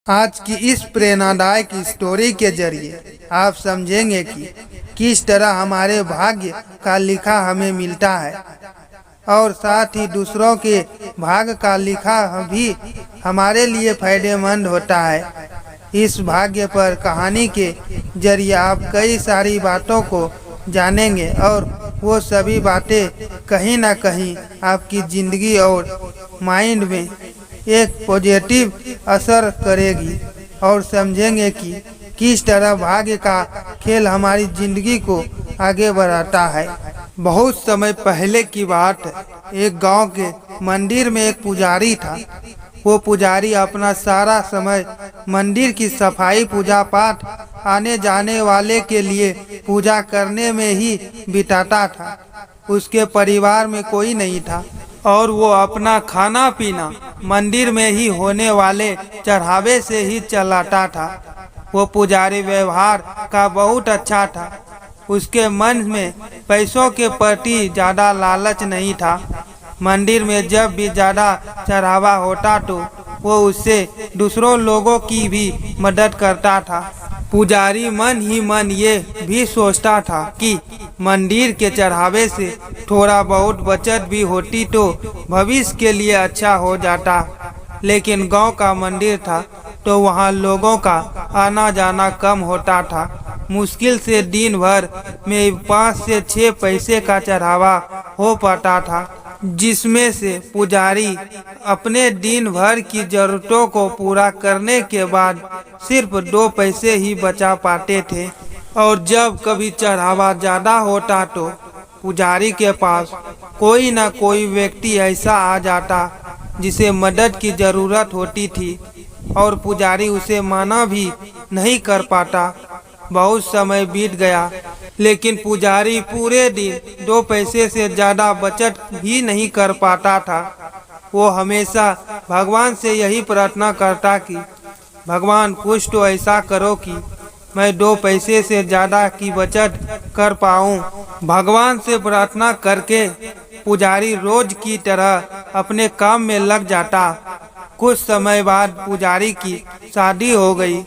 आज की इस प्रेरणादायक स्टोरी के जरिए आप समझेंगे कि किस तरह हमारे भाग्य का लिखा हमें मिलता है और साथ ही दूसरों के भाग्य का लिखा भी हमारे लिए फायदेमंद होता है। इस भाग्य पर कहानी के जरिए आप कई सारी बातों को जानेंगे और वो सभी बातें कहीं ना कहीं आपकी ज़िंदगी और माइंड में एक पॉजिटिव असर करेगी और समझेंगे कि किस तरह भाग्य का खेल हमारी जिंदगी को आगे बढ़ाता है। बहुत समय पहले की बात है। एक गांव के मंदिर में एक पुजारी था। वो पुजारी अपना सारा समय मंदिर की सफाई, पूजा पाठ, आने जाने वाले के लिए पूजा करने में ही बिताता था। उसके परिवार में कोई नहीं था और वो अपना खाना पीना मंदिर में ही होने वाले चढ़ावे से ही चलाता था। वो पुजारी व्यवहार का बहुत अच्छा था। उसके मन में पैसों के प्रति ज़्यादा लालच नहीं था। मंदिर में जब भी ज़्यादा चढ़ावा होता तो वो उससे दूसरों लोगों की भी मदद करता था। पुजारी मन ही मन ये भी सोचता था कि मंदिर के चढ़ावे से थोड़ा बहुत बचत भी होती तो भविष्य के लिए अच्छा हो जाता। लेकिन गांव का मंदिर था तो वहां लोगों का आना जाना कम होता था। मुश्किल से दिन भर में 5 से 6 पैसे का चढ़ावा हो पाता था, जिसमें से पुजारी अपने दिन भर की जरूरतों को पूरा करने के बाद सिर्फ 2 पैसे ही बचा पाते थे। और जब कभी चढ़ावा ज़्यादा होता तो पुजारी के पास कोई ना कोई व्यक्ति ऐसा आ जाता जिसे मदद की ज़रूरत होती थी और पुजारी उसे मना भी नहीं कर पाता। बहुत समय बीत गया लेकिन पुजारी पूरे दिन 2 पैसे से ज़्यादा बचत भी नहीं कर पाता था। वो हमेशा भगवान से यही प्रार्थना करता कि भगवान कुछ तो ऐसा करो कि मैं 2 पैसे से ज़्यादा की बचत कर पाऊँ। भगवान से प्रार्थना करके पुजारी रोज की तरह अपने काम में लग जाता। कुछ समय बाद पुजारी की शादी हो गई।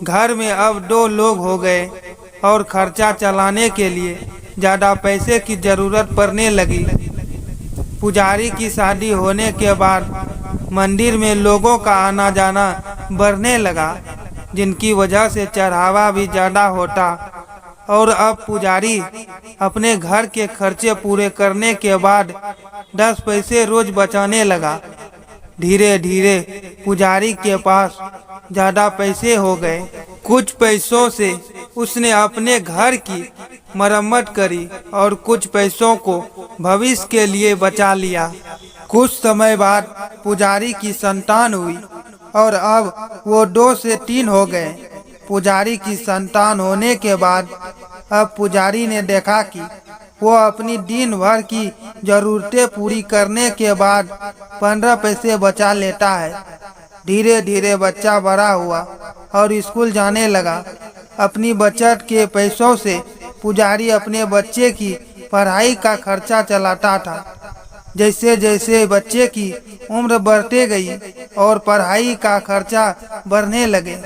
घर में अब 2 लोग हो गए और खर्चा चलाने के लिए ज़्यादा पैसे की ज़रूरत पड़ने लगी। पुजारी की शादी होने के बाद मंदिर में लोगों का आना जाना बढ़ने लगा, जिनकी वजह से चढ़ावा भी ज़्यादा होता। और अब पुजारी अपने घर के खर्चे पूरे करने के बाद 10 पैसे रोज बचाने लगा। धीरे धीरे पुजारी के पास ज़्यादा पैसे हो गए। कुछ पैसों से उसने अपने घर की मरम्मत करी और कुछ पैसों को भविष्य के लिए बचा लिया। कुछ समय बाद पुजारी की संतान हुई और अब वो 2 से 3 हो गए। पुजारी की संतान होने के बाद अब पुजारी ने देखा कि वो अपनी दिन भर की ज़रूरतें पूरी करने के बाद 15 पैसे बचा लेता है। धीरे धीरे बच्चा बड़ा हुआ और स्कूल जाने लगा। अपनी बचत के पैसों से पुजारी अपने बच्चे की पढ़ाई का खर्चा चलाता था। जैसे जैसे बच्चे की उम्र बढ़ते गई और पढ़ाई का खर्चा बढ़ने लगे,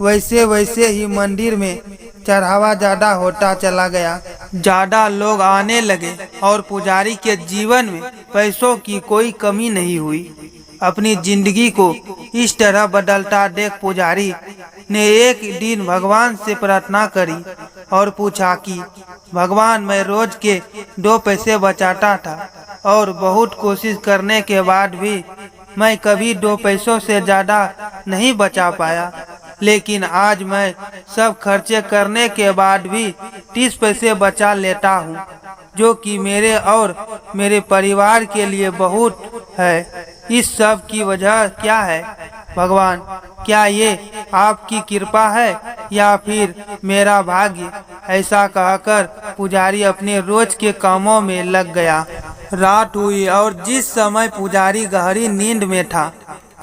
वैसे वैसे ही मंदिर में चढ़ावा ज़्यादा होता चला गया। ज़्यादा लोग आने लगे और पुजारी के जीवन में पैसों की कोई कमी नहीं हुई। अपनी जिंदगी को इस तरह बदलता देख पुजारी ने एक दिन भगवान से प्रार्थना करी और पूछा कि भगवान, मैं रोज के 2 पैसे बचाता था और बहुत कोशिश करने के बाद भी मैं कभी 2 पैसों से ज़्यादा नहीं बचा पाया, लेकिन आज मैं सब खर्चे करने के बाद भी 30 पैसे बचा लेता हूँ, जो कि मेरे और मेरे परिवार के लिए बहुत है। इस सब की वजह क्या है भगवान? क्या ये आपकी कृपा है या फिर मेरा भाग्य? ऐसा कहकर पुजारी अपने रोज के कामों में लग गया। रात हुई और जिस समय पुजारी गहरी नींद में था,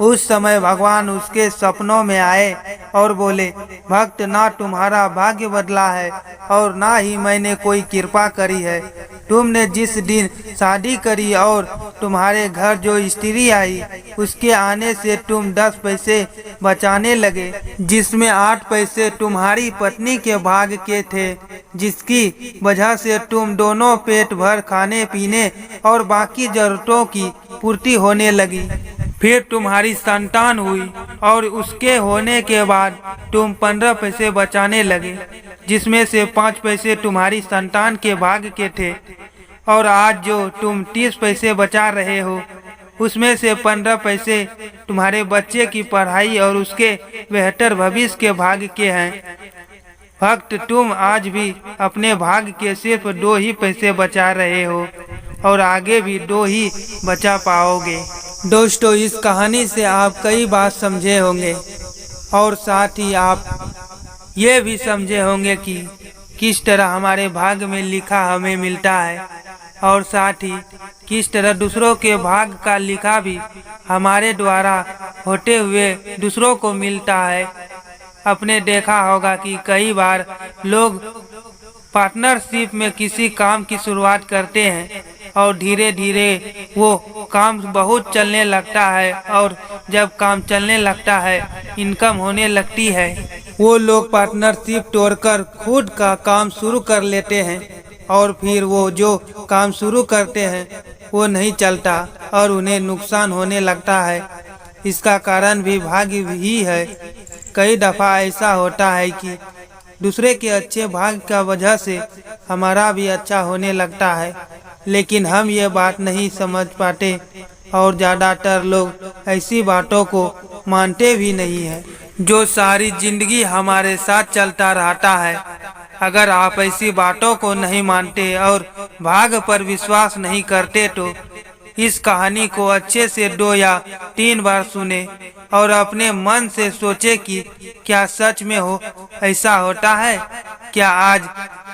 उस समय भगवान उसके सपनों में आए और बोले, भक्त, ना तुम्हारा भाग्य बदला है और ना ही मैंने कोई कृपा करी है। तुमने जिस दिन शादी करी और तुम्हारे घर जो स्त्री आई उसके आने से तुम 10 पैसे बचाने लगे, जिसमें 8 पैसे तुम्हारी पत्नी के भाग के थे, जिसकी वजह से तुम दोनों पेट भर खाने पीने और बाकी जरूरतों की पूर्ति होने लगी। फिर तुम्हारी संतान हुई और उसके होने के बाद तुम 15 पैसे बचाने लगे, जिसमें से 5 पैसे तुम्हारी संतान के भाग के थे, और आज जो तुम 30 पैसे बचा रहे हो उसमें से 15 पैसे तुम्हारे बच्चे की पढ़ाई और उसके बेहतर भविष्य के भाग के हैं। भक्त, तुम आज भी अपने भाग के सिर्फ 2 ही पैसे बचा रहे हो और आगे भी 2 ही बचा पाओगे। दोस्तों, इस कहानी से आप कई बात समझे होंगे और साथ ही आप ये भी समझे होंगे कि किस तरह हमारे भाग में लिखा हमें मिलता है और साथ ही किस तरह दूसरों के भाग का लिखा भी हमारे द्वारा होते हुए दूसरों को मिलता है। आपने देखा होगा कि कई बार लोग पार्टनरशिप में किसी काम की शुरुआत करते हैं और धीरे धीरे वो काम बहुत चलने लगता है, और जब काम चलने लगता है, इनकम होने लगती है, वो लोग पार्टनरशिप तोड़कर खुद का काम शुरू कर लेते हैं और फिर वो जो काम शुरू करते हैं वो नहीं चलता और उन्हें नुकसान होने लगता है। इसका कारण भी भाग्य ही है। कई दफ़ा ऐसा होता है कि दूसरे के अच्छे भाग्य का वजह से हमारा भी अच्छा होने लगता है, लेकिन हम ये बात नहीं समझ पाते और ज़्यादातर लोग ऐसी बातों को मानते भी नहीं है जो सारी जिंदगी हमारे साथ चलता रहता है। अगर आप ऐसी बातों को नहीं मानते और भाग्य पर विश्वास नहीं करते तो इस कहानी को अच्छे से 2 या 3 बार सुने और अपने मन से सोचे कि क्या सच में ऐसा होता है। क्या आज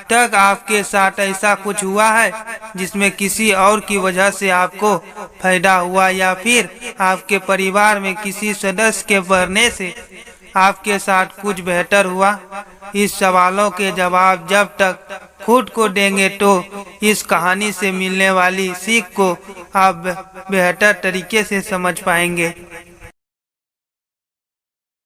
तक आपके साथ ऐसा कुछ हुआ है जिसमें किसी और की वजह से आपको फायदा हुआ, या फिर आपके परिवार में किसी सदस्य के बढ़ने से आपके साथ कुछ बेहतर हुआ? इस सवालों के जवाब जब तक खुद को देंगे तो इस कहानी से मिलने वाली सीख को आप बेहतर तरीके से समझ पाएंगे।